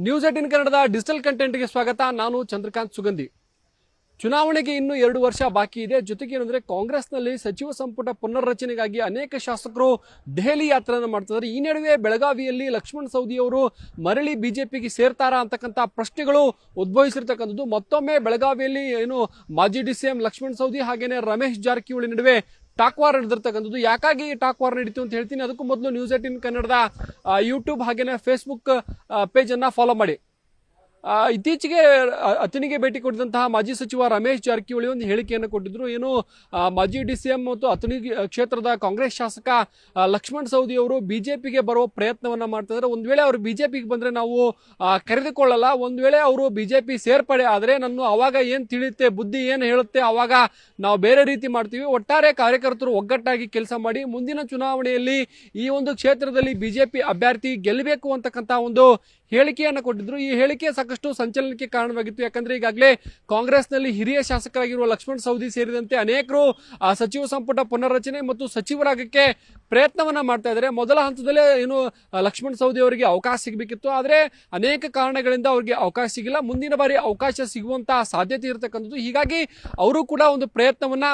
News18 ಕನ್ನಡದ digital ಕಂಟೆಂಟ್ಗೆ ಸ್ವಾಗತ. ನಾನು ಚಂದ್ರಕಾಂತ್ ಸುಗಂಧಿ. ಚುನಾವಣೆಗೆ ಇನ್ನು 2 ವರ್ಷ ಬಾಕಿ ಇದೆ. ಜೊತೆಗೆ ಏನಂದ್ರೆ ಕಾಂಗ್ರೆಸ್ನಲ್ಲಿ ಸಚಿವ ಸಂಪುಟ ಪುನರ್ರಚನೆಗಾಗಿ ಅನೇಕ ಶಾಸಕರು ದೆಹಲಿ ಯಾತ್ರೆಯನ್ನು ಮಾಡ್ತಿದ್ದಾರೆ. ಈ ನಡುವೆ ಬೆಳಗಾವಿಯಲ್ಲಿ ಲಕ್ಷ್ಮಣ್ ಸವದಿ ಅವರು ಮರಳಿ ಬಿಜೆಪಿಗೆ ಸೇರ್ತಾರಾ ಅಂತಕ್ಕಂಥ ಪ್ರಶ್ನೆಗಳು ಉದ್ಭವಿಸಿರ್ತಕ್ಕಂಥದ್ದು. ಮತ್ತೊಮ್ಮೆ ಬೆಳಗಾವಿಯಲ್ಲಿ ಮಾಜಿ ಡಿಸಿಎಂ ಲಕ್ಷ್ಮಣ್ ಸವದಿ ಹಾಗೇನೆ ರಮೇಶ್ ಜಾರಕಿಹೊಳಿ ನಡುವೆ ಟಾಕ್ ವಾರ್ ನಡೆದಿರ್ತಕ್ಕಂಥದ್ದು. ಯಾಕಾಗಿ ಟಾಕ್ ವಾರ್ ನಡೀತು ಅಂತ ಹೇಳ್ತೀನಿ. ಅದಕ್ಕೂ ಮೊದಲು ನ್ಯೂಸ್18 ಕನ್ನಡದ ಯೂಟ್ಯೂಬ್ ಹಾಗೇನೆ ಫೇಸ್ಬುಕ್ ಪೇಜ್ ಅನ್ನ ಫಾಲೋ ಮಾಡಿ. ಇತ್ತೀಚೆಗೆ ಅಥಣಿಗೆ ಭೇಟಿ ಕೊಟ್ಟಿದ್ದಂತಹ ಮಾಜಿ ಸಚಿವ ರಮೇಶ್ ಜಾರಕಿಹೊಳಿ ಒಂದು ಹೇಳಿಕೆಯನ್ನು ಕೊಟ್ಟಿದ್ರು. ಮಾಜಿ ಡಿಸಿಎಂ ಮತ್ತು ಅಥಣಿ ಕ್ಷೇತ್ರದ ಕಾಂಗ್ರೆಸ್ ಶಾಸಕ ಲಕ್ಷ್ಮಣ್ ಸವದಿ ಅವರು ಬಿಜೆಪಿಗೆ ಬರುವ ಪ್ರಯತ್ನವನ್ನ ಮಾಡ್ತಿದ್ದಾರೆ. ಒಂದ್ ವೇಳೆ ಅವರು ಬಿಜೆಪಿಗೆ ಬಂದ್ರೆ ನಾವು ಕರೆದುಕೊಳ್ಳಲ್ಲ, ಒಂದ್ ವೇಳೆ ಅವರು ಬಿಜೆಪಿ ಸೇರ್ಪಡೆ ಆದ್ರೆ ನನ್ನ ಅವಾಗ ಏನ್ ತಿಳಿಯುತ್ತೆ, ಬುದ್ಧಿ ಏನ್ ಹೇಳುತ್ತೆ, ಅವಾಗ ನಾವು ಬೇರೆ ರೀತಿ ಮಾಡ್ತೀವಿ. ಒಟ್ಟಾರೆ ಕಾರ್ಯಕರ್ತರು ಒಗ್ಗಟ್ಟಾಗಿ ಕೆಲಸ ಮಾಡಿ ಮುಂದಿನ ಚುನಾವಣೆಯಲ್ಲಿ ಈ ಒಂದು ಕ್ಷೇತ್ರದಲ್ಲಿ ಬಿಜೆಪಿ ಅಭ್ಯರ್ಥಿ ಗೆಲ್ಲಬೇಕು ಅಂತಕ್ಕಂಥ ಒಂದು ಹೇಳಿಕೆಯನ್ನು ಕೊಟ್ಟಿದ್ರು. ಈ ಹೇಳಿಕೆ ಸಾಕಷ್ಟು ಸಂಚಲನಕ್ಕೆ ಕಾರಣವಾಗಿತ್ತು. ಯಾಕಂದ್ರೆ ಈಗಾಗಲೇ ಕಾಂಗ್ರೆಸ್ನಲ್ಲಿ ಹಿರಿಯ ಶಾಸಕರಾಗಿರುವ ಲಕ್ಷ್ಮಣ್ ಸವದಿ ಸೇರಿದಂತೆ ಅನೇಕರು ಸಚಿವ ಸಂಪುಟ ಪುನರ್ರಚನೆ ಮತ್ತು ಸಚಿವರಾಗಕ್ಕೆ ಪ್ರಯತ್ನವನ್ನ ಮಾಡ್ತಾ ಇದ್ದಾರೆ. ಮೊದಲ ಹಂತದಲ್ಲೇ ಲಕ್ಷ್ಮಣ್ ಸವದಿ ಅವರಿಗೆ ಅವಕಾಶ ಸಿಗಬೇಕಿತ್ತು, ಆದ್ರೆ ಅನೇಕ ಕಾರಣಗಳಿಂದ ಅವರಿಗೆ ಅವಕಾಶ ಸಿಗಿಲ್ಲ. ಮುಂದಿನ ಬಾರಿ ಅವಕಾಶ ಸಿಗುವಂತಹ ಸಾಧ್ಯತೆ ಇರತಕ್ಕಂಥದ್ದು. ಹೀಗಾಗಿ ಅವರು ಕೂಡ ಒಂದು ಪ್ರಯತ್ನವನ್ನ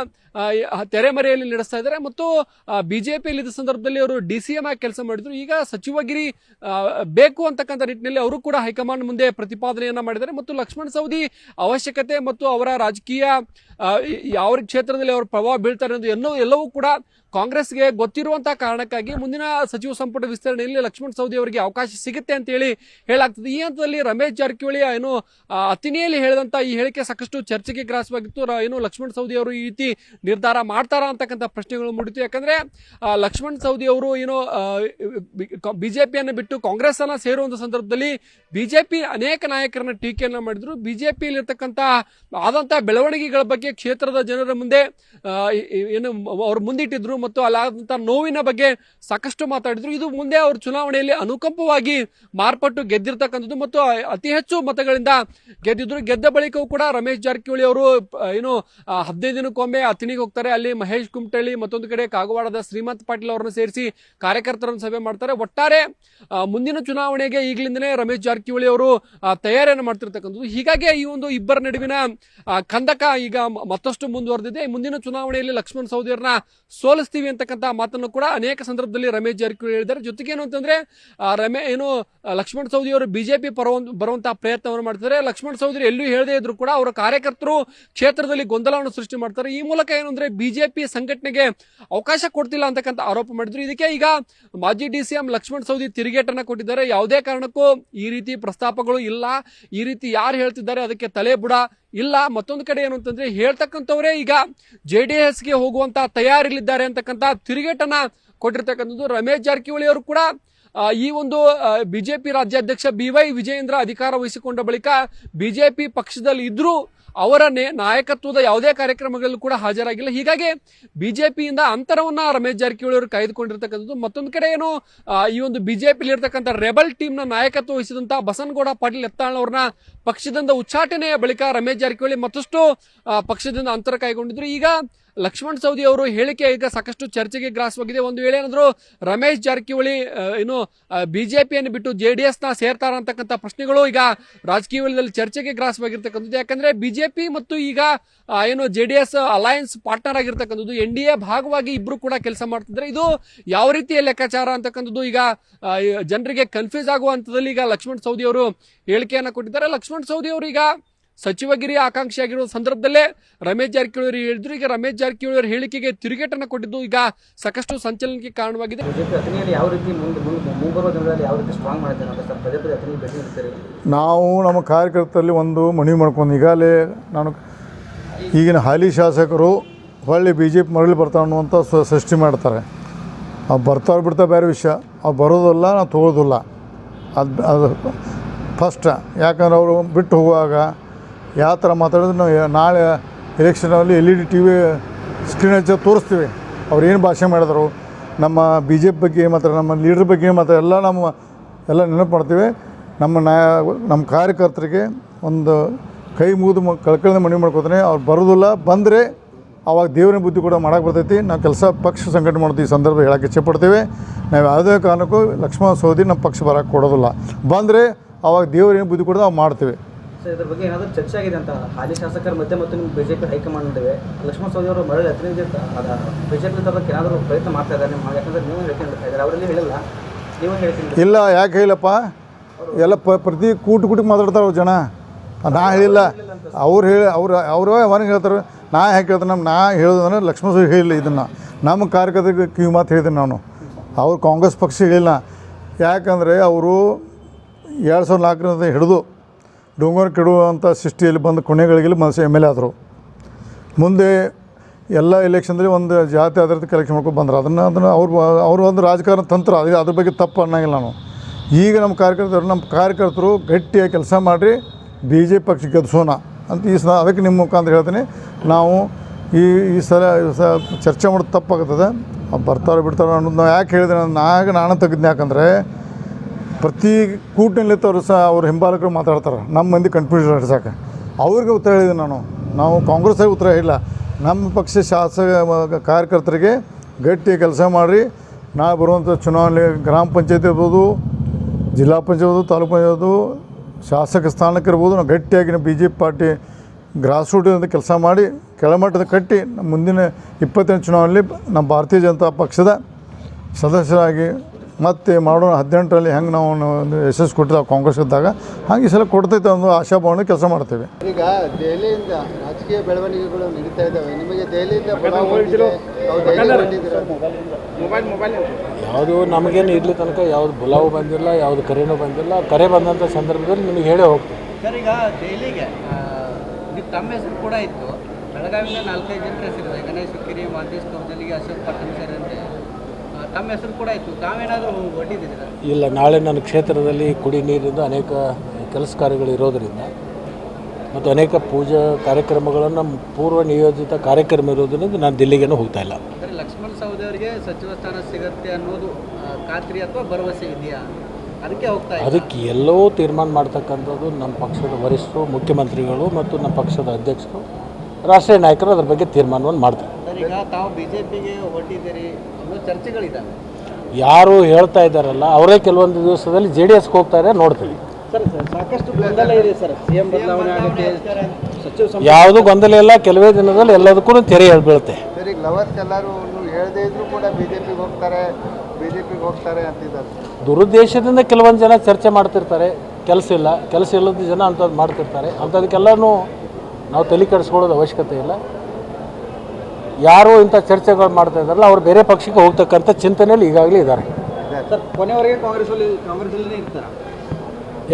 ತೆರೆಮರೆಯಲ್ಲಿ ನಡೆಸ್ತಾ ಇದ್ದಾರೆ. ಮತ್ತು ಬಿಜೆಪಿಯಲ್ಲಿ ಇದ್ದ ಸಂದರ್ಭದಲ್ಲಿ ಅವರು ಡಿಸಿಎಂ ಆಗಿ ಕೆಲಸ ಮಾಡಿದ್ರು. ಈಗ ಸಚಿವಗಿರಿ ಬೇಕು ಅಂತಕ್ಕಂಥ ನಿಟ್ಟಿನಲ್ಲಿ ಅವರು ಕೂಡ ಹೈಕಮಾಂಡ್ ಮುಂದೆ ಪ್ರತಿಪಾದನೆಯನ್ನ ಮಾಡಿದ್ದಾರೆ. ಮತ್ತು ಲಕ್ಷ್ಮಣ್ ಸವದಿ ಅವಶ್ಯಕತೆ ಮತ್ತು ಅವರ ರಾಜಕೀಯ ಯಾವ ಕ್ಷೇತ್ರದಲ್ಲಿ ಅವರು ಪ್ರಭಾವ ಬೀಳ್ತಾರೆ ಅನ್ನೋದು ಎಲ್ಲವೂ ಕೂಡ ಕಾಂಗ್ರೆಸ್ಗೆ ಗೊತ್ತಿರುವಂತಹ ಕಾರಣಕ್ಕಾಗಿ ಮುಂದಿನ ಸಚಿವ ಸಂಪುಟ ವಿಸ್ತರಣೆಯಲ್ಲಿ ಲಕ್ಷ್ಮಣ್ ಸವದಿ ಅವರಿಗೆ ಅವಕಾಶ ಸಿಗುತ್ತೆ ಅಂತ ಹೇಳಲಾಗ್ತದೆ. ಈ ಹಂತದಲ್ಲಿ ರಮೇಶ್ ಜಾರಕಿಹೊಳಿ ಅಥಣಿಯಲ್ಲಿ ಹೇಳಿದಂತ ಈ ಹೇಳಿಕೆ ಸಾಕಷ್ಟು ಚರ್ಚೆಗೆ ಗ್ರಾಸವಾಗಿತ್ತು. ಲಕ್ಷ್ಮಣ್ ಸವದಿ ಅವರು ಈ ರೀತಿ ನಿರ್ಧಾರ ಮಾಡ್ತಾರಾ ಅಂತಕ್ಕಂಥ ಪ್ರಶ್ನೆಗಳು ಮೂಡಿತು. ಯಾಕಂದ್ರೆ ಲಕ್ಷ್ಮಣ್ ಸವದಿ ಅವರು ಬಿಜೆಪಿಯನ್ನು ಬಿಟ್ಟು ಕಾಂಗ್ರೆಸ್ ಅನ್ನ ಸೇರುವಂತ ಸಂದರ್ಭದಲ್ಲಿ ಬಿಜೆಪಿ ಅನೇಕ ನಾಯಕರನ್ನ ಟೀಕೆಯನ್ನ ಮಾಡಿದ್ರು. ಬಿಜೆಪಿಯಲ್ಲಿ ಇರ್ತಕ್ಕಂಥ ಆದಂತಹ ಬೆಳವಣಿಗೆಗಳ ಬಗ್ಗೆ ಕ್ಷೇತ್ರದ ಜನರ ಮುಂದೆ ಅವರು ಮುಂದಿಟ್ಟಿದ್ರು ಮತ್ತು ಅಲ್ಲಾದಂತಹ ನೋವಿನ ಬಗ್ಗೆ ಸಾಕಷ್ಟು ಮಾತಾಡಿದ್ರು. ಇದು ಮುಂದೆ ಅವರು ಚುನಾವಣೆಯಲ್ಲಿ ಅನುಕಂಪವಾಗಿ ಮಾರ್ಪಟ್ಟು ಗೆದ್ದಿರ್ತಕ್ಕಂಥದ್ದು ಮತ್ತು ಅತಿ ಹೆಚ್ಚು ಮತಗಳಿಂದ ಗೆದ್ದಿದ್ರು. ಗೆದ್ದ ಬಳಿಕವೂ ಕೂಡ ರಮೇಶ್ ಜಾರಕಿಹೊಳಿ ಅವರು 15 ದಿನಕ್ಕೊಮ್ಮೆ ಅಥಣಿಗೆ ಹೋಗ್ತಾರೆ. ಅಲ್ಲಿ ಮಹೇಶ್ ಕುಮಟಳ್ಳಿ, ಮತ್ತೊಂದು ಕಡೆ ಕಾಗವಾಡದ ಶ್ರೀಮಂತ್ ಪಾಟೀಲ್ ಅವರನ್ನು ಸೇರಿಸಿ ಕಾರ್ಯಕರ್ತರನ್ನು ಸಭೆ ಮಾಡ್ತಾರೆ. ಒಟ್ಟಾರೆ ಮುಂದಿನ ಚುನಾವಣೆಗೆ ಈಗಲಿಂದನೇ ರಮೇಶ್ ಜಾರಕಿಹೊಳಿ ಅವರು ತಯಾರಿಯನ್ನು ಮಾಡ್ತಿರ್ತಕ್ಕಂಥದ್ದು. ಹೀಗಾಗಿ ಈ ಒಂದು ಇಬ್ಬರ ನಡುವಿನ ಕಂದಕ ಈಗ ಮತ್ತಷ್ಟು ಮುಂದುವರೆದಿದೆ. ಮುಂದಿನ ಚುನಾವಣೆಯಲ್ಲಿ ಲಕ್ಷ್ಮಣ್ ಸವದಿಯವ್ರನ್ನ ಸೋಲಿಸ್ತೀವಿ ಅಂತಕ್ಕಂಥ ಮಾತನ್ನು ಕೂಡ ಅನೇಕ ಸಂದರ್ಭದಲ್ಲಿ ರಮೇಶ್ ಜಾರಕಿಹೊಳಿ ಹೇಳಿದ್ದಾರೆ. ಜೊತೆಗೆ ಏನು ಅಂತಂದ್ರೆ ಲಕ್ಷ್ಮಣ್ ಸವದಿ ಅವರು ಬಿಜೆಪಿ ಬರುವಂತಹ ಪ್ರಯತ್ನವನ್ನು ಮಾಡ್ತಾರೆ. ಲಕ್ಷ್ಮಣ್ ಸವದಿ ಎಲ್ಲೂ ಹೇಳದೇ ಇದ್ರು ಕೂಡ ಅವರ ಕಾರ್ಯಕರ್ತರು ಕ್ಷೇತ್ರದಲ್ಲಿ ಗೊಂದಲವನ್ನು ಸೃಷ್ಟಿ ಮಾಡ್ತಾರೆ. ಈ ಮೂಲಕ ಏನು ಅಂದ್ರೆ ಬಿಜೆಪಿ ಸಂಘಟನೆಗೆ ಅವಕಾಶ ಕೊಡ್ತಿಲ್ಲ ಅಂತಕ್ಕಂಥ ಆರೋಪ ಮಾಡಿದ್ರು. ಇದಕ್ಕೆ ಈಗ ಮಾಜಿ ಡಿಸಿಎಂ ಲಕ್ಷ್ಮಣ್ ಸವದಿ ತಿರುಗೇಟನ್ನ ಕೊಟ್ಟಿದ್ದಾರೆ. ಯಾವುದೇ ಕಾರಣಕ್ಕೂ ಈ ರೀತಿ ಪ್ರಸ್ತಾಪಗಳು ಇಲ್ಲ, ಈ ರೀತಿ ಯಾರು ಹೇಳ್ತಿದ್ದಾರೆ ಅದಕ್ಕೆ ತಲೆ ಬುಡ ಇಲ್ಲ. ಮತ್ತೊಂದು ಕಡೆ ಏನು ಅಂತಂದ್ರೆ ಹೇಳ್ತಕ್ಕಂಥವರೇ ಈಗ JDSಗೆ ಹೋಗುವಂತ ತಯಾರಿಲಿದ್ದಾರೆ ಅಂತಕ್ಕಂಥ ತಿರುಗೇಟನ್ನ ಕೊಟ್ಟಿರ್ತಕ್ಕಂಥದ್ದು. ರಮೇಶ್ ಜಾರಕಿಹೊಳಿ ಅವರು ಕೂಡ ಈ ಒಂದು ಬಿಜೆಪಿ ರಾಜ್ಯಾಧ್ಯಕ್ಷ BY ವಿಜಯೇಂದ್ರ ಅಧಿಕಾರ ವಹಿಸಿಕೊಂಡ ಬಳಿಕ ಬಿಜೆಪಿ ಪಕ್ಷದಲ್ಲಿ ಇದ್ರೂ ಅವರ ನಾಯಕತ್ವದ ಯಾವುದೇ ಕಾರ್ಯಕ್ರಮಗಳಲ್ಲೂ ಕೂಡ ಹಾಜರಾಗಿಲ್ಲ. ಹೀಗಾಗಿ ಬಿಜೆಪಿಯಿಂದ ಅಂತರವನ್ನ ರಮೇಶ್ ಜಾರಕಿಹೊಳಿ ಅವರು ಕಾಯ್ದುಕೊಂಡಿರ್ತಕ್ಕಂಥದ್ದು. ಮತ್ತೊಂದು ಕಡೆ ಈ ಒಂದು ಬಿಜೆಪಿಲಿ ಇರ್ತಕ್ಕಂಥ ರೆಬಲ್ ಟೀಮ್ ನ ನಾಯಕತ್ವ ವಹಿಸಿದಂತಹ ಬಸನಗೌಡ ಪಾಟೀಲ್ ಯತ್ನಾಳ್ ಅವ್ರನ್ನ ಪಕ್ಷದಿಂದ ಉಚ್ಚಾಟನೆಯ ಬಳಿಕ ರಮೇಶ್ ಜಾರಕಿಹೊಳಿ ಮತ್ತಷ್ಟು ಪಕ್ಷದಿಂದ ಅಂತರ ಕೈಗೊಂಡಿದ್ರು. ಈಗ ಲಕ್ಷ್ಮಣ್ ಸವದಿ ಅವರು ಹೇಳಿಕೆ ಈಗ ಸಾಕಷ್ಟು ಚರ್ಚೆಗೆ ಗ್ರಾಸವಾಗಿದೆ. ಒಂದು ವೇಳೆ ಏನಾದ್ರು ರಮೇಶ್ ಜಾರಕಿಹೊಳಿ ಬಿಜೆಪಿಯನ್ನು ಬಿಟ್ಟು JDS ನ ಸೇರ್ತಾರ ಅಂತಕ್ಕಂಥ ಪ್ರಶ್ನೆಗಳು ಈಗ ರಾಜಕೀಯ ವಲಯದಲ್ಲಿ ಚರ್ಚೆಗೆ ಗ್ರಾಸವಾಗಿರ್ತಕ್ಕಂಥದ್ದು. ಯಾಕಂದ್ರೆ ಬಿಜೆಪಿ ಮತ್ತು ಈಗ JDS ಅಲಯನ್ಸ್ ಪಾರ್ಟ್ನರ್ ಆಗಿರ್ತಕ್ಕಂಥದ್ದು, NDA ಭಾಗವಾಗಿ ಇಬ್ರು ಕೂಡ ಕೆಲಸ ಮಾಡ್ತಿದ್ರೆ ಇದು ಯಾವ ರೀತಿಯ ಲೆಕ್ಕಾಚಾರ ಅಂತಕ್ಕಂಥದ್ದು ಈಗ ಜನರಿಗೆ ಕನ್ಫ್ಯೂಸ್ ಆಗುವ ಹಂತದಲ್ಲಿ ಈಗ ಲಕ್ಷ್ಮಣ್ ಸವದಿ ಅವರು ಹೇಳಿಕೆಯನ್ನ ಕೊಟ್ಟಿದ್ದಾರೆ. ಲಕ್ಷ್ಮಣ್ ಸವದಿ ಅವರು ಈಗ ಸಚಿವಗಿರಿ ಆಕಾಂಕ್ಷಿ ಆಗಿರುವ ಸಂದರ್ಭದಲ್ಲೇ ರಮೇಶ್ ಜಾರಕಿಹೊಳಿ ಅವರು ಹೇಳಿದ್ರು. ಈಗ ರಮೇಶ್ ಜಾರಕಿಹೊಳಿ ಅವರ ಹೇಳಿಕೆಗೆ ತಿರುಗೇಟನ್ನು ಕೊಟ್ಟಿದ್ದು ಈಗ ಸಾಕಷ್ಟು ಸಂಚಲನಕ್ಕೆ ಕಾರಣವಾಗಿದೆ. ನಾವು ನಮ್ಮ ಕಾರ್ಯಕರ್ತರಲ್ಲಿ ಒಂದು ಮನವಿ ಮಾಡ್ಕೊಂಡು ಈಗಾಗಲೇ ಈಗಿನ ಹಾಲಿ ಶಾಸಕರು ಹೊಳ್ಳಿ BJP ಮರಳಿ ಬರ್ತಾವೆ ಅನ್ನುವಂಥ ಸೃಷ್ಟಿ ಮಾಡ್ತಾರೆ. ಅವ್ರು ಬರ್ತಾವ್ರು ಬಿಡ್ತಾ ಬೇರೆ ವಿಷಯ, ಅವ್ರು ಬರೋದಿಲ್ಲ, ನಾವು ತೊಗೊಳೋದಿಲ್ಲ. ಅದು ಫಸ್ಟ್. ಯಾಕಂದ್ರೆ ಅವರು ಬಿಟ್ಟು ಹೋಗುವಾಗ ಯಾವ ಥರ ಮಾತಾಡಿದ್ರು ನಾವು ನಾಳೆ ಎಲೆಕ್ಷನಲ್ಲಿ LED TV ಸ್ಕ್ರೀನ್ ಹಚ್ಚಿ ತೋರಿಸ್ತೀವಿ ಅವ್ರು ಏನು ಭಾಷೆ ಮಾಡಿದ್ರು, ನಮ್ಮ BJP ಬಗ್ಗೆ ಏನು ಮಾತಾಡ, ನಮ್ಮ ಲೀಡ್ರ್ ಬಗ್ಗೆ ಏನು ಮಾತಾಡ, ಎಲ್ಲ ನೆನಪು ಮಾಡ್ತೀವಿ. ನಮ್ಮ ಕಾರ್ಯಕರ್ತರಿಗೆ ಒಂದು ಕೈ ಮುಗಿದು ಕಳ್ಕೊಳ್ಳೋದು ಮನವಿ ಮಾಡ್ಕೋತಾನೆ. ಅವ್ರು ಬರೋದಿಲ್ಲ, ಬಂದರೆ ಆವಾಗ ದೇವರ ಬುದ್ಧಿ ಕೂಡ ಮಾಡೋಕ್ಕೆ ಬರ್ತೈತಿ. ನಾವು ಪಕ್ಷ ಸಂಘಟನೆ ಮಾಡ್ತೀವಿ. ಈ ಸಂದರ್ಭ ಹೇಳೋಕ್ಕೆ ಇಚ್ಛೆಪಡ್ತೇವೆ. ನಾವು ಯಾವುದೇ ಕಾರಣಕ್ಕೂ ಲಕ್ಷ್ಮಣ್ ಸವದಿ ನಮ್ಮ ಪಕ್ಷ ಬರೋಕ್ಕೆ ಕೊಡೋದಿಲ್ಲ. ಬಂದರೆ ಅವಾಗ ದೇವ್ರು ಏನು ಬುದ್ಧಿ ಕೊಡೋದು ನಾವು ಮಾಡ್ತೇವೆ. ಸರ್, ಇದ್ರ ಬಗ್ಗೆ ಏನಾದರೂ ಚರ್ಚೆ ಆಗಿದೆ ಅಂತ ಹಾಲಿ ಶಾಸಕರ ಮಧ್ಯೆ ಮತ್ತು ನಿಮ್ಮ ಬಿಜೆಪಿ ಹೈಕಮಾಂಡ್ ನಡುವೆ ಲಕ್ಷ್ಮಣ ಸವದಿ ಅವರು ಮರಳಿ ಬಿಜೆಪಿ ತರೋದಕ್ಕೆ ಏನಾದರೂ ಪ್ರಯತ್ನ ಮಾಡ್ತಾ ಇದ್ದಾರೆ ನಿಮ್ಮ, ಯಾಕಂದರೆ ನೀವು ಹೇಳಿಕೆ ನೀಡ್ತಾ ಇದ್ದಾರೆ, ಅವರಲ್ಲಿ ಹೇಳಿಲ್ಲ, ನೀವು ಹೇಳ್ತೀನಿ ಇಲ್ಲ. ಯಾಕೆ ಹೇಳಿಲ್ಲಪ್ಪ, ಎಲ್ಲ ಪ್ರತಿ ಕೂಟಕ್ಕೆ ಮಾತಾಡ್ತಾರೆ ಅವ್ರು ಜನ. ನಾ ಹೇಳಿಲ್ಲ, ಅವ್ರು ಹೇಳಿ ಅವ್ರು ಅವನಿಗೆ ಹೇಳ್ತಾರೆ. ನಾ ಯಾಕೆ ಹೇಳ್ತಾರೆ, ನಾ ಹೇಳೋದಂದ್ರೆ ಲಕ್ಷ್ಮಣ ಸವದಿ ಹೇಳಿಲ್ಲ. ಇದನ್ನು ನಮ್ಮ ಕಾರ್ಯಕರ್ತರಿಗೆ ಕಿವಿ ಮಾತು ಹೇಳಿದ್ದೀನಿ ನಾನು. ಅವ್ರು ಕಾಂಗ್ರೆಸ್ ಪಕ್ಷ ಹೇಳಿಲ್ಲ. ಯಾಕಂದರೆ ಅವರು 2004ರಿಂದ ಹಿಡಿದು ಡೊಂಗರ್ ಕೆಡುವಂಥ ಸೃಷ್ಟಿಯಲ್ಲಿ ಬಂದು ಕೊನೆಗಳಿಗೆ ಮನಸ್ಸು ಎಮ್ ಎಲ್ ಎ ಆದರು. ಮುಂದೆ ಎಲ್ಲ ಎಲೆಕ್ಷನ್ದಲ್ಲಿ ಒಂದು ಜಾತಿ ಆಧಾರಿತ ಎಲೆಕ್ಷನ್ ಮಾಡ್ಕೊಂಡು ಬಂದರು. ಅದನ್ನು ಅವರು ಒಂದು ರಾಜಕಾರಣ ತಂತ್ರ, ಅದ್ರ ಬಗ್ಗೆ ತಪ್ಪು ಅನ್ನೋಂಗಿಲ್ಲ ನಾನು. ಈಗ ನಮ್ಮ ಕಾರ್ಯಕರ್ತರು ಗಟ್ಟಿಯಾಗಿ ಕೆಲಸ ಮಾಡಿರಿ, ಬಿ ಜೆ ಪಿ ಪಕ್ಷ ಗೆಲ್ಲಿಸೋಣ ಅಂತ ಈ ಸಲ ಅದಕ್ಕೆ ನಿಮ್ಮ ಮುಖಾಂತರ ಹೇಳ್ತೀನಿ. ನಾವು ಈ ಸಲ ಚರ್ಚೆ ಮಾಡೋದು ತಪ್ಪಾಗ್ತದೆ. ಬರ್ತಾರೋ ಬಿಡ್ತಾರೋ ಅನ್ನೋದು ನಾವು ಯಾಕೆ ಹೇಳಿದೆ, ನಾನು ತೆಗೆದ್ನಿ. ಯಾಕಂದರೆ ಪ್ರತಿ ಕೂಟನಲ್ಲಿತ್ತವರು ಸಹ ಅವ್ರ ಹಿಂಬಾಲಕರು ಮಾತಾಡ್ತಾರೆ, ನಮ್ಮ ಮಂದಿ ಕನ್ಫ್ಯೂಷನ್ ಹಿಡ್ಸೋಕೆ. ಅವ್ರಿಗೆ ಉತ್ತರ ಹೇಳಿದೆ ನಾನು. ನಾವು ಕಾಂಗ್ರೆಸ್ಸಾಗಿ ಉತ್ತರ ಇಲ್ಲ. ನಮ್ಮ ಪಕ್ಷ ಕಾರ್ಯಕರ್ತರಿಗೆ ಗಟ್ಟಿ ಕೆಲಸ ಮಾಡಿರಿ. ನಾಳೆ ಬರುವಂಥ ಚುನಾವಣೆ ಗ್ರಾಮ ಪಂಚಾಯತಿ ಇರ್ಬೋದು, ಜಿಲ್ಲಾ ಪಂಚಾಯತ್ ಇರ್ಬೋದು, ತಾಲೂಕು ಪಂಚಾಯತ್, ಶಾಸಕ ಸ್ಥಾನಕ್ಕೆ ಇರ್ಬೋದು, ನಾವು ಗಟ್ಟಿಯಾಗಿ B J P party grass ರೂಟಿಂದ ಕೆಲಸ ಮಾಡಿ ಕೆಳಮಟ್ಟದ ಕಟ್ಟಿ ನಮ್ಮ ಮುಂದಿನ 28 ಚುನಾವಣೆಯಲ್ಲಿ ನಮ್ಮ ಭಾರತೀಯ ಜನತಾ ಪಕ್ಷದ ಸದಸ್ಯರಾಗಿ ಮತ್ತೆ ಮಾಡೋಣ. 18ರಲ್ಲಿ ಹೆಂಗೆ ನಾವು ಒಂದು ಯಶಸ್ಸು ಕೊಟ್ಟಿದ್ದಾವೆ ಕಾಂಗ್ರೆಸ್ ಇದ್ದಾಗ, ಹಾಗೆ ಈ ಸಲ ಕೊಡ್ತೈತೆ ಅನ್ನೋ ಆಶಾಭಾವನೆ ಕೆಲಸ ಮಾಡ್ತೇವೆ. ಈಗ ದೆಹಲಿಯಿಂದ ರಾಜಕೀಯ ಬೆಳವಣಿಗೆಗಳು ನಡೀತಾ ಇದ್ದಾವೆ. ನಿಮಗೆ ದೆಹಲಿಯಿಂದ ಯಾವುದು ನಮಗೇನು ಇರಲಿ ತನಕ ಯಾವುದು ಬುಲಾವು ಬಂದಿಲ್ಲ, ಯಾವುದು ಕರೆನೂ ಬಂದಿಲ್ಲ. ಕರೆ ಬಂದಂಥ ಸಂದರ್ಭದಲ್ಲಿ ನಿಮಗೆ ಹೇಳೇ ಹೋಗ್ತೀವಿ. ಸರ್, ಈಗ ದೆಹಲಿಗೆ ತಮ್ಮ ಹೆಸರು ಕೂಡ ಇತ್ತು. ಬೆಳಗಾವಿಯಿಂದ 4-5 ಜನರ ಹೆಸರಿದೆ. ಗಣೇಶ್ ಹುಕ್ಕೇರಿ, ಮಾಂತೇಶ್ ಕೌಜಲಿಗೆ, ಅಶೋಕ್ ಪಟ್ಟಣ ಸೇರಿದಂತೆ ತಮ್ಮ ಹೆಸರು ಕೂಡ ಇತ್ತು. ತಾವೇನಾದರೂ ಒಡ್ಡಿದ್ದೀರಾ? ಇಲ್ಲ, ನಾಳೆ ನನ್ನ ಕ್ಷೇತ್ರದಲ್ಲಿ ಕುಡಿ ನೀರಿಂದ ಅನೇಕ ಕೆಲಸ ಕಾರ್ಯಗಳು ಇರೋದರಿಂದ ಮತ್ತು ಅನೇಕ ಪೂಜಾ ಕಾರ್ಯಕ್ರಮಗಳನ್ನು ಪೂರ್ವ ನಿಯೋಜಿತ ಕಾರ್ಯಕ್ರಮ ಇರೋದರಿಂದ ನಾನು ದಿಲ್ಲಿಗೇನು ಹೋಗ್ತಾ ಇಲ್ಲ. ಸರ್, ಲಕ್ಷ್ಮಣ ಸವದಿ ಅವರಿಗೆ ಸಚಿವ ಸ್ಥಾನ ಸಿಗುತ್ತೆ ಅನ್ನೋದು ಖಾತ್ರಿ ಅಥವಾ ಭರವಸೆ ಇದೆಯಾ? ಅದಕ್ಕೆ ಹೋಗ್ತಾ ಇಲ್ಲ. ಅದಕ್ಕೆ ಎಲ್ಲವೂ ತೀರ್ಮಾನ ಮಾಡ್ತಕ್ಕಂಥದ್ದು ನಮ್ಮ ಪಕ್ಷದ ವರಿಷ್ಠರು, ಮುಖ್ಯಮಂತ್ರಿಗಳು ಮತ್ತು ನಮ್ಮ ಪಕ್ಷದ ಅಧ್ಯಕ್ಷರು, ರಾಷ್ಟ್ರೀಯ ನಾಯಕರು ಅದ್ರ ಬಗ್ಗೆ ತೀರ್ಮಾನವನ್ನು ಮಾಡ್ತಾರೆ. ಸರ್, ಈಗ ತಾವು ಬಿಜೆಪಿಗೆ ಹೊರಟಿದ್ದೀರಿ ಅನ್ನೋ ಚರ್ಚೆಗಳಿದ್ದಾವೆ. ಯಾರು ಹೇಳ್ತಾ ಇದ್ದಾರಲ್ಲ ಅವರೇ ಕೆಲವೊಂದು ದಿವಸದಲ್ಲಿ JDSಗೆ ಹೋಗ್ತಾರೆ, ನೋಡ್ತೀವಿ. ಸರ್, ಸಾಕಷ್ಟು ಗೊಂದಲ ಇದೆ ಸರ್. ಸಿಎಂ ಬದಲಾವಣೆ ಆಗುತ್ತೆ, ಸಚಿವ ಯಾವುದು ಗೊಂದಲ ಇಲ್ಲ. ಕೆಲವೇ ದಿನದಲ್ಲಿ ಎಲ್ಲದಕ್ಕೂ ತೆರೆ ಬೀಳುತ್ತೆ. ಸರ್, ಈಗ ಲವರ್ಸ್ ಎಲ್ಲರೂ ಹೇಳದೇ ಇದ್ರೂ ಕೂಡ ಬಿಜೆಪಿಗೆ ಹೋಗ್ತಾರೆ ಅಂತಿದ್ದಾರೆ. ದುರುದ್ದೇಶದಿಂದ ಕೆಲವೊಂದು ಜನ ಚರ್ಚೆ ಮಾಡ್ತಿರ್ತಾರೆ. ಕೆಲಸ ಇಲ್ಲದ ಜನ ಅಂಥದ್ದು ಮಾಡ್ತಿರ್ತಾರೆ. ಅಂಥದಕ್ಕೆಲ್ಲನೂ ನಾವು ತಲೆ ಕೆಡಿಸ್ಕೊಳ್ಳೋದು ಅವಶ್ಯಕತೆ ಇಲ್ಲ. ಯಾರು ಇಂಥ ಚರ್ಚೆಗಳು ಮಾಡ್ತಾ ಇದ್ದಾರಲ್ಲ ಅವ್ರು ಬೇರೆ ಪಕ್ಷಕ್ಕೆ ಹೋಗ್ತಕ್ಕಂಥ ಚಿಂತನೆಯಲ್ಲಿ ಈಗಾಗಲೇ ಇದ್ದಾರೆ. ಸರ್, ಕೊನೆವರೆಗೆ ಕಾಂಗ್ರೆಸ್ಸಲ್ಲಿ ಇರ್ತಾರೆ.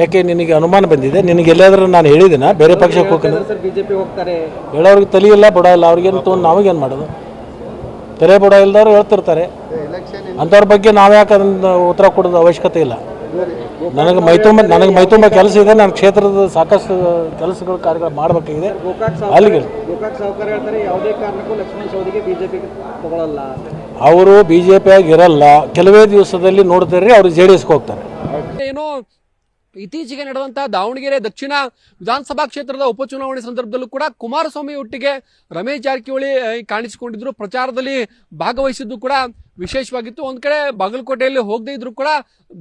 ಯಾಕೆ ನಿನಗೆ ಅನುಮಾನ ಬಂದಿದೆ? ನಿನಗೆ ಎಲ್ಲಾದರೂ ನಾನು ಹೇಳಿದ್ದೀನ ಬೇರೆ ಪಕ್ಷಕ್ಕೆ ಹೋಗ್ತೀನಿ? ಸರ್, ಬಿಜೆಪಿ ಹೋಗ್ತಾರೆ ಹೇಳೋರಿಗೆ ತಲೆ ಇಲ್ಲ, ಬುಡ ಇಲ್ಲ. ಅವ್ರಿಗೇನು ತೊಗೊಂಡು ನಾವಾಗೇನು ಮಾಡೋದು? ತೆರೆ ಬುಡ ಇಲ್ದವ್ರು ಹೇಳ್ತಿರ್ತಾರೆ. ಅಂಥವ್ರ ಬಗ್ಗೆ ನಾವು ಯಾಕೆ ಅದನ್ನು ಉತ್ತರ ಕೊಡೋದು ಅವಶ್ಯಕತೆ ಇಲ್ಲ. ನನಗೆ ಮೈತುಂಬ ಕೆಲಸ ಇದೆ. ನನ್ನ ಕ್ಷೇತ್ರದ ಸಾಕಷ್ಟು ಕೆಲಸಗಳು ಕಾರ್ಯಗಳು ಮಾಡಬೇಕಾಗಿದೆ. ಅಲ್ಲಿಗೆ ಗೋಕಾಕ್ ಸಾವುಕಾರ ಹೇಳ್ತಾರೆ, ಯಾವುದೇ ಕಾರಣಕ್ಕೂ ಲಕ್ಷ್ಮಣ ಸವದಿಗೆ ಬಿಜೆಪಿಗೆ ತಗೊಳ್ಳಲ್ಲ. ಅವರು ಬಿಜೆಪಿಯಾಗಿ ಇರಲ್ಲ. ಕೆಲವೇ ದಿವಸದಲ್ಲಿ ನೋಡ್ತಾರೆ ಅವರು JDSಗೆ ಹೋಗ್ತಾರೆ. ಏನೋ ಇತ್ತೀಚೆಗೆ ನಡೆದಂತಹ ದಾವಣಗೆರೆ ದಕ್ಷಿಣ ವಿಧಾನಸಭಾ ಕ್ಷೇತ್ರದ ಉಪಚುನಾವಣೆ ಸಂದರ್ಭದಲ್ಲೂ ಕೂಡ ಕುಮಾರಸ್ವಾಮಿ ಒಟ್ಟಿಗೆ ರಮೇಶ್ ಜಾರಕಿಹೊಳಿ ಕಾಣಿಸಿಕೊಂಡಿದ್ರು, ಪ್ರಚಾರದಲ್ಲಿ ಭಾಗವಹಿಸಿದ್ದು ಕೂಡ ವಿಶೇಷವಾಗಿತ್ತು. ಒಂದ್ ಕಡೆ ಬಾಗಲಕೋಟೆಯಲ್ಲಿ ಹೋಗದೇ ಇದ್ರು ಕೂಡ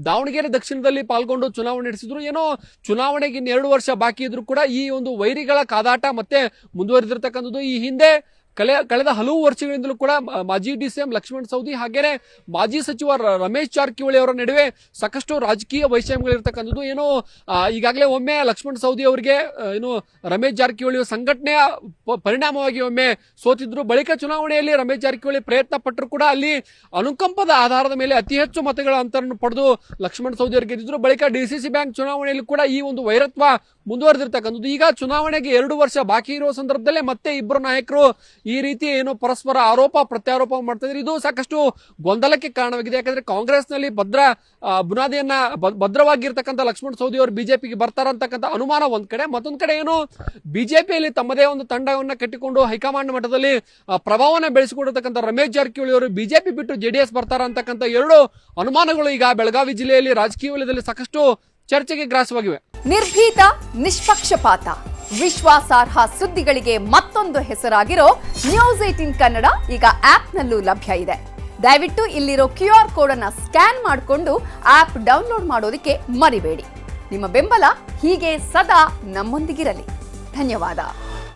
ದಾವಣಗೆರೆ ದಕ್ಷಿಣದಲ್ಲಿ ಪಾಲ್ಗೊಂಡು ಚುನಾವಣೆ ನಡೆಸಿದ್ರು. ಏನೋ ಚುನಾವಣೆಗೆ 2 ವರ್ಷ ಬಾಕಿ ಇದ್ರು ಕೂಡ ಈ ಒಂದು ವೈರಿಗಳ ಕಾದಾಟ ಮತ್ತೆ ಮುಂದುವರೆದಿರ್ತಕ್ಕಂಥದ್ದು. ಈ ಹಿಂದೆ ಕಳೆದ ಹಲವು ವರ್ಷಗಳಿಂದಲೂ ಕೂಡ ಮಾಜಿ DCM ಲಕ್ಷ್ಮಣ ಸವದಿ ಹಾಗೇನೆ ಮಾಜಿ ಸಚಿವ ರಮೇಶ್ ಜಾರಕಿಹೊಳಿ ಅವರ ನಡುವೆ ಸಾಕಷ್ಟು ರಾಜಕೀಯ ವೈಷಮ್ಯಗಳಿರ್ತಕ್ಕಂಥದ್ದು. ಏನೋ ಈಗಾಗಲೇ ಒಮ್ಮೆ ಲಕ್ಷ್ಮಣ ಸವದಿ ಅವರಿಗೆ ಏನು ರಮೇಶ್ ಜಾರಕಿಹೊಳಿ ಸಂಘಟನೆಯ ಪರಿಣಾಮವಾಗಿ ಒಮ್ಮೆ ಸೋತಿದ್ರು. ಬಳಿಕ ಚುನಾವಣೆಯಲ್ಲಿ ರಮೇಶ್ ಜಾರಕಿಹೊಳಿ ಪ್ರಯತ್ನ ಪಟ್ಟರು ಕೂಡ ಅಲ್ಲಿ ಅನುಕಂಪದ ಆಧಾರದ ಮೇಲೆ ಅತಿ ಹೆಚ್ಚು ಮತಗಳ ಅಂತರನ್ನು ಪಡೆದು ಲಕ್ಷ್ಮಣ ಸವದಿ ಅವರು ಗೆದ್ದಿದ್ರು. ಬಳಿಕ DCC ಬ್ಯಾಂಕ್ ಚುನಾವಣೆಯಲ್ಲಿ ಕೂಡ ಈ ಒಂದು ವೈರತ್ವ ಮುಂದುವರೆದಿರ್ತಕ್ಕಂಥದ್ದು. ಈಗ ಚುನಾವಣೆಗೆ 2 ವರ್ಷ ಬಾಕಿ ಇರುವ ಸಂದರ್ಭದಲ್ಲೇ ಮತ್ತೆ ಇಬ್ಬರು ನಾಯಕರು ಈ ರೀತಿ ಏನು ಪರಸ್ಪರ ಆರೋಪ ಪ್ರತ್ಯಾರೋಪ ಮಾಡ್ತಾ ಇದ್ದಾರೆ. ಇದು ಸಾಕಷ್ಟು ಗೊಂದಲಕ್ಕೆ ಕಾರಣವಾಗಿದೆ. ಯಾಕಂದ್ರೆ ಕಾಂಗ್ರೆಸ್ನಲ್ಲಿ ಬುನಾದಿಯನ್ನ ಭದ್ರವಾಗಿರ್ತಕ್ಕಂಥ ಲಕ್ಷ್ಮಣ ಸವದಿ ಅವರು ಬಿಜೆಪಿಗೆ ಬರ್ತಾರಂತಕ್ಕಂಥ ಅನುಮಾನ ಒಂದ್ ಕಡೆ, ಮತ್ತೊಂದ್ ಕಡೆ ಏನು ಬಿಜೆಪಿಯಲ್ಲಿ ತಮ್ಮದೇ ಒಂದು ತಂಡವನ್ನ ಕಟ್ಟಿಕೊಂಡು ಹೈಕಮಾಂಡ್ ಮಟ್ಟದಲ್ಲಿ ಪ್ರಭಾವನ ಬೆಳೆಸಿಕೊಂಡಿರ್ತಕ್ಕಂಥ ರಮೇಶ್ ಜಾರಕಿಹೊಳಿ ಅವರು ಬಿಜೆಪಿ ಬಿಟ್ಟು JDS ಬರ್ತಾರ ಅಂತಕ್ಕಂಥ 2 ಅನುಮಾನಗಳು ಈಗ ಬೆಳಗಾವಿ ಜಿಲ್ಲೆಯಲ್ಲಿ ರಾಜಕೀಯ ವಲಯದಲ್ಲಿ ಸಾಕಷ್ಟು ಚರ್ಚೆಗೆ ಗ್ರಾಸವಾಗಿವೆ. ನಿರ್ಭೀತ, ನಿಷ್ಪಕ್ಷಪಾತ, ವಿಶ್ವಾಸಾರ್ಹ ಸುದ್ದಿಗಳಿಗೆ ಮತ್ತೊಂದು ಹೆಸರಾಗಿರೋ ನ್ಯೂಸ್ 18 ಕನ್ನಡ ಈಗ ಆಪ್ನಲ್ಲೂ ಲಭ್ಯ ಇದೆ. ದಯವಿಟ್ಟು ಇಲ್ಲಿರೋ QR ಕೋಡ್ ಅನ್ನ ಸ್ಕ್ಯಾನ್ ಮಾಡಿಕೊಂಡು ಆಪ್ ಡೌನ್ಲೋಡ್ ಮಾಡೋದಕ್ಕೆ ಮರಿಬೇಡಿ. ನಿಮ್ಮ ಬೆಂಬಲ ಹೀಗೆ ಸದಾ ನಮ್ಮೊಂದಿಗಿರಲಿ. ಧನ್ಯವಾದ.